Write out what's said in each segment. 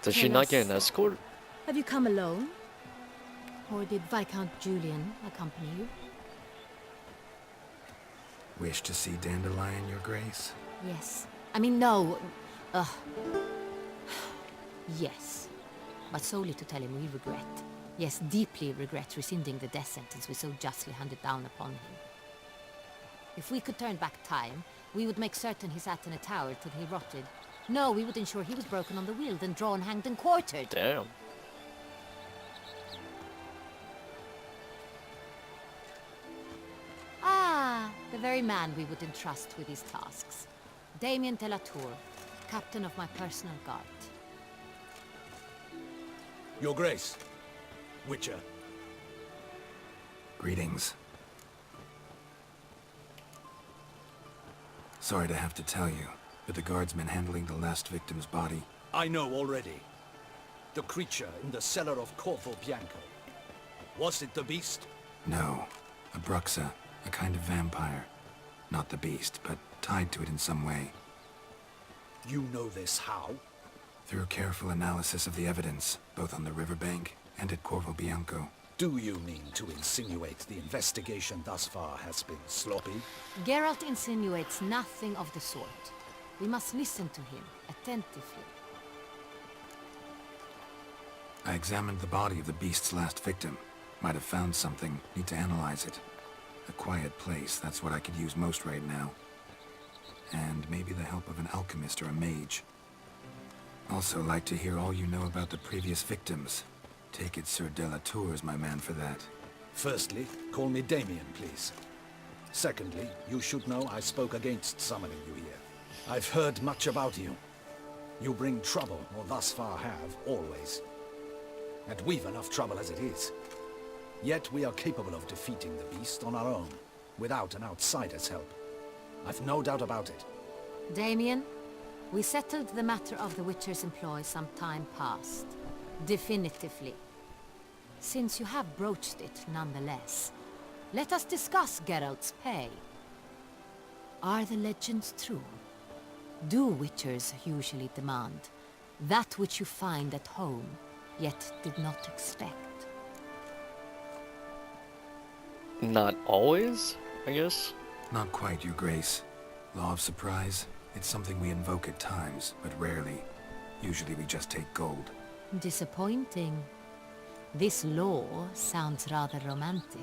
Does she Tell not get us, an escort? have you come alone? Or did Viscount Julian accompany you? Wish to see Dandelion, Your Grace? Yes. I mean, no. Ugh. Yes. But solely to tell him we regret. Yes, deeply regret rescinding the death sentence we so justly handed down upon him. If we could turn back time, we would make certain he sat in a tower till he rotted. No, we would ensure he was broken on the wheel, then drawn, hanged, and quartered. Damn. Ah, the very man we would entrust with these tasks. Damien de la Tour, captain of my personal guard. Your Grace. Witcher. Greetings. Sorry to have to tell you, but the guardsman handling the last victim's body... I know already. The creature in the cellar of Corvo Bianco. Was it the beast? No. A Bruxa. A kind of vampire. Not the beast, but tied to it in some way. You know this how? Through careful analysis of the evidence, both on the riverbank and at Corvo Bianco. Do you mean to insinuate the investigation thus far has been sloppy? Geralt insinuates nothing of the sort. We must listen to him attentively. I examined the body of the beast's last victim. Might have found something. Need to analyze it. A quiet place, that's what I could use most right now. And maybe the help of an alchemist or a mage. Also like to hear all you know about the previous victims. Take it Sir de la Tour is my man for that. Firstly, call me Damien, please. Secondly, you should know I spoke against summoning you here. I've heard much about you. You bring trouble, or thus far have, always. And we've enough trouble as it is. Yet we are capable of defeating the beast on our own, without an outsider's help. I've no doubt about it. Damien, we settled the matter of the Witcher's employ some time past. Definitively. Since you have broached it nonetheless, let us discuss Geralt's pay. Are the legends true? Do Witchers usually demand that which you find at home, yet did not expect? Not always, I guess. Not quite, Your Grace. Law of surprise, it's something we invoke at times, but rarely. Usually we just take gold. Disappointing. This law sounds rather romantic.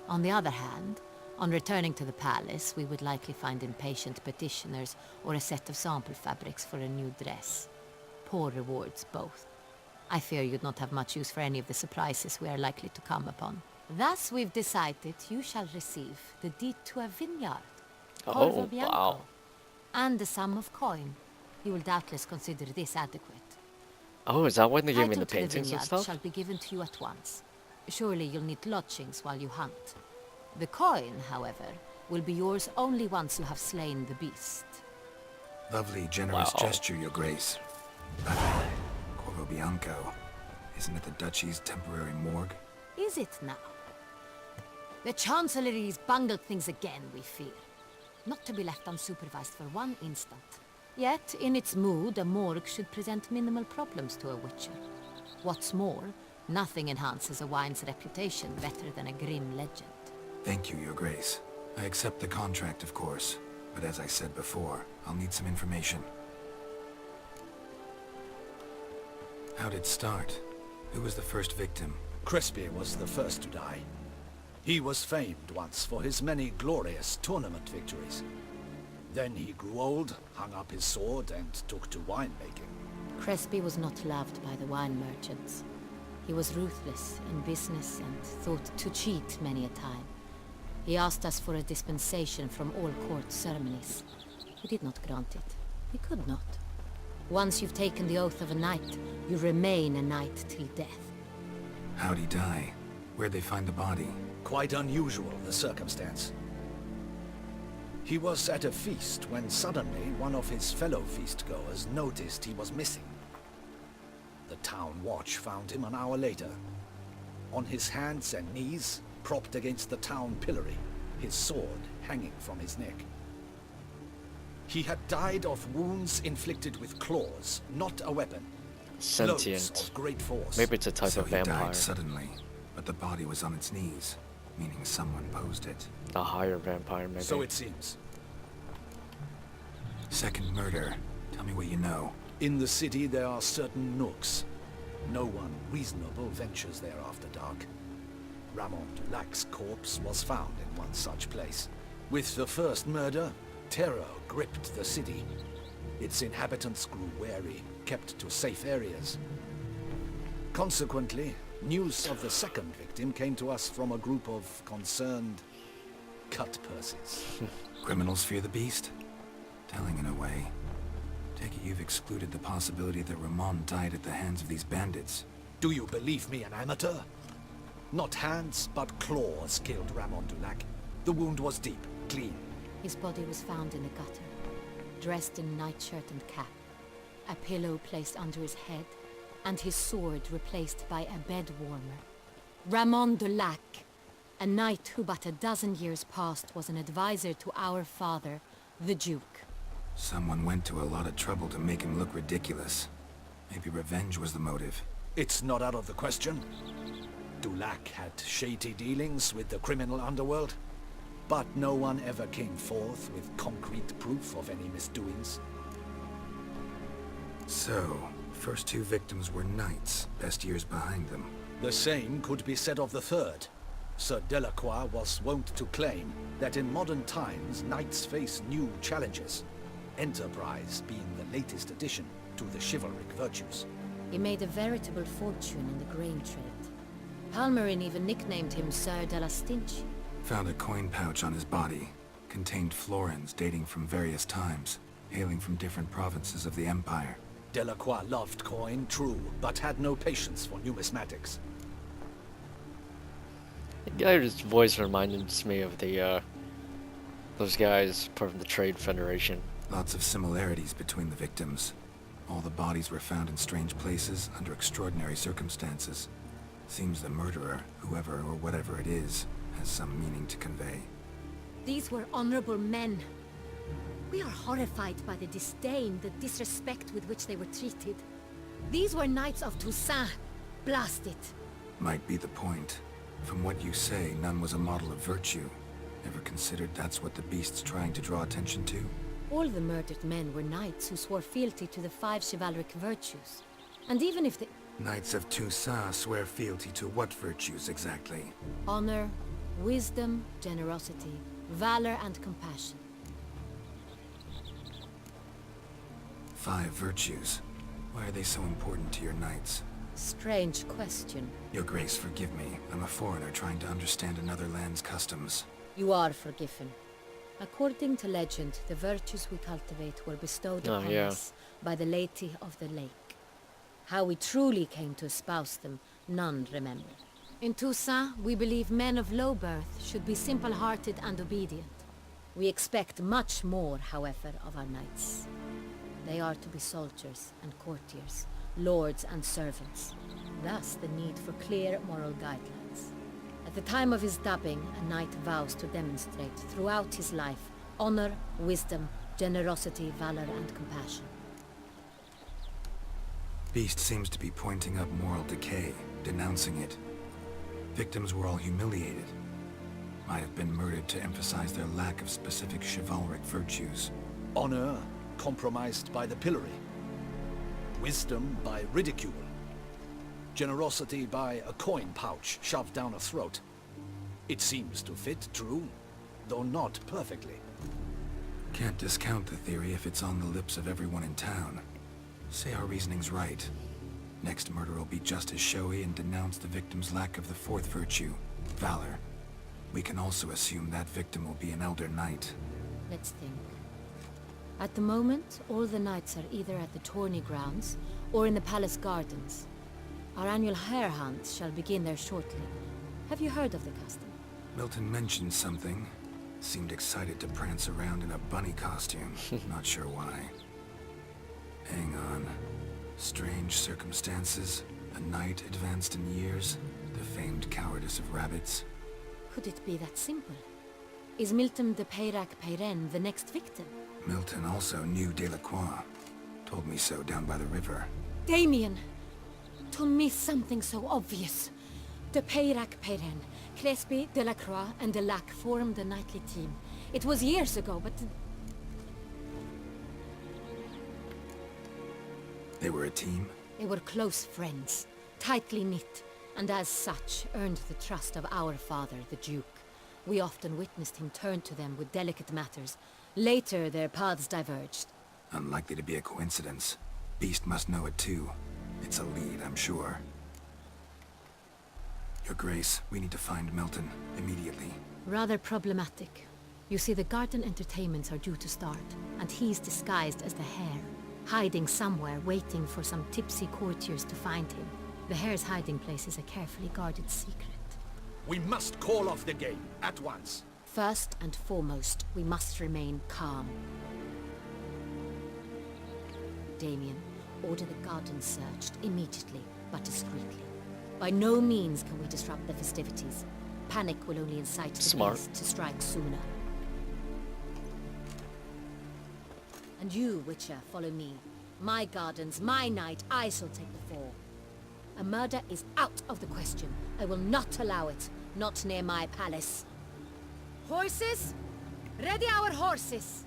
On the other hand, on returning to the palace, we would likely find impatient petitioners or a set of sample fabrics for a new dress. Poor rewards, both. I fear you'd not have much use for any of the surprises we are likely to come upon. Thus, we've decided you shall receive the deed to a vineyard, Corvo Oh, Bianco, wow. and the sum of coin. You will doubtless consider this adequate. Oh, is that when they gave me Title the to the paintings and vineyard stuff? shall be given to you at once. Surely you'll need lodgings while you hunt. The coin, however, will be yours only once you have slain the beast. Lovely, generous Wow. gesture, Your Grace. But Corvo Bianco, isn't it the Duchy's temporary morgue? Is it now? The Chancellery's bungled things again, we fear. Not to be left unsupervised for one instant. Yet, in its mood, a morgue should present minimal problems to a Witcher. What's more, nothing enhances a wine's reputation better than a grim legend. Thank you, Your Grace. I accept the contract, of course. But as I said before, I'll need some information. How'd it start? Who was the first victim? Crespi was the first to die. He was famed once for his many glorious tournament victories. Then he grew old, hung up his sword, and took to winemaking. Crespi was not loved by the wine merchants. He was ruthless in business and thought to cheat many a time. He asked us for a dispensation from all court ceremonies. We did not grant it. We could not. Once you've taken the oath of a knight, you remain a knight till death. How'd he die? Where'd they find the body? Quite unusual, the circumstance. He was at a feast when suddenly one of his fellow feastgoers noticed he was missing. The town watch found him an hour later. On his hands and knees, propped against the town pillory, his sword hanging from his neck. He had died of wounds inflicted with claws, not a weapon. sentient. Loads of great force. Maybe it's a type So of he vampire. died suddenly, but the body was on its knees, meaning someone posed it. A higher vampire, maybe. So it seems. Second murder. Tell me what you know. In the city there are certain nooks. No one reasonable ventures there after dark. Ramon Dulac's corpse was found in one such place. With the first murder, terror gripped the city. Its inhabitants grew wary, kept to safe areas. Consequently, news of the second victim came to us from a group of concerned cut purses. Criminals fear the beast? Telling in a way. Take it you've excluded the possibility that Ramon died at the hands of these bandits. Do you believe me an amateur? Not hands, but claws killed Ramon Dulac. The wound was deep, clean. His body was found in the gutter, dressed in nightshirt and cap, a pillow placed under his head, and his sword replaced by a bed warmer. Ramon Dulac, a knight who but a dozen years past was an advisor to our father, the Duke. Someone went to a lot of trouble to make him look ridiculous. Maybe revenge was the motive. It's not out of the question. Dulac had shady dealings with the criminal underworld, but no one ever came forth with concrete proof of any misdoings. So, first two victims were knights, best years behind them. The same could be said of the third. Sir Delacroix was wont to claim that in modern times knights face new challenges, enterprise being the latest addition to the chivalric virtues. He made a veritable fortune in the grain trade. Palmerin even nicknamed him Sir de la Stinch. Found a coin pouch on his body. Contained florins dating from various times, hailing from different provinces of the Empire. Delacroix loved coin, true, but had no patience for numismatics. The guy's voice reminds me of the, those guys part of the Trade Federation. Lots of similarities between the victims. All the bodies were found in strange places under extraordinary circumstances. Seems the murderer, whoever or whatever it is, has some meaning to convey. These were honorable men. We are horrified by the disdain, the disrespect with which they were treated. These were knights of Toussaint. Blast it. Might be the point. From what you say, none was a model of virtue. Ever considered that's what the beast's trying to draw attention to? All the murdered men were knights who swore fealty to the 5 chivalric virtues. And even if they... Knights of Toussaint swear fealty to what virtues exactly? honor, wisdom, generosity, valor, and compassion. 5 virtues. Why are they so important to your knights? Strange question. Your Grace, forgive me. I'm a foreigner trying to understand another land's customs. You are forgiven. According to legend, the virtues we cultivate were bestowed Oh, upon yeah. us by the Lady of the Lake. How we truly came to espouse them, none remember. In Toussaint, we believe men of low birth should be simple-hearted and obedient. We expect much more, however, of our knights. They are to be soldiers and courtiers, lords and servants. Thus, the need for clear moral guidelines. At the time of his dubbing, a knight vows to demonstrate throughout his life honor, wisdom, generosity, valor, and compassion. Beast seems to be pointing up moral decay, denouncing it. Victims were all humiliated. Might have been murdered to emphasize their lack of specific chivalric virtues. Honor compromised by the pillory. Wisdom by ridicule. Generosity by a coin pouch shoved down a throat. It seems to fit, true, though not perfectly. Can't discount the theory if it's on the lips of everyone in town. Say our reasoning's right. Next murder will be just as showy and denounce the victim's lack of the 4th virtue, valor. We can also assume that victim will be an elder knight. Let's think. At the moment, all the knights are either at the tourney grounds or in the palace gardens. Our annual hare hunt shall begin there shortly. Have you heard of the custom? Milton mentioned something. Seemed excited to prance around in a bunny costume. Not sure why. Hang on. Strange circumstances. A knight advanced in years. The famed cowardice of rabbits. Could it be that simple? Is Milton de Peyrac Peyren the next victim? Milton also knew Delacroix. Told me so down by the river. Damien! To miss something so obvious. De Peyrac Perrin, Crespi, Delacroix, and Delac formed the nightly team. It was years ago, but... They were a team? They were close friends, tightly knit, and as such earned the trust of our father, the Duke. We often witnessed him turn to them with delicate matters. Later, their paths diverged. Unlikely to be a coincidence. Beast must know it too. It's a lead, I'm sure. Your Grace, we need to find Melton, immediately. Rather problematic. You see, the garden entertainments are due to start, and he's disguised as the Hare, hiding somewhere, waiting for some tipsy courtiers to find him. The Hare's hiding place is a carefully guarded secret. We must call off the game, at once. First and foremost, we must remain calm. Damien, order the garden searched immediately, but discreetly. By no means can we disrupt the festivities. Panic will only incite the beast to strike sooner. And you, Witcher, follow me. My gardens, my night, I shall take the fall. A murder is out of the question. I will not allow it. Not near my palace. Horses? Ready our horses!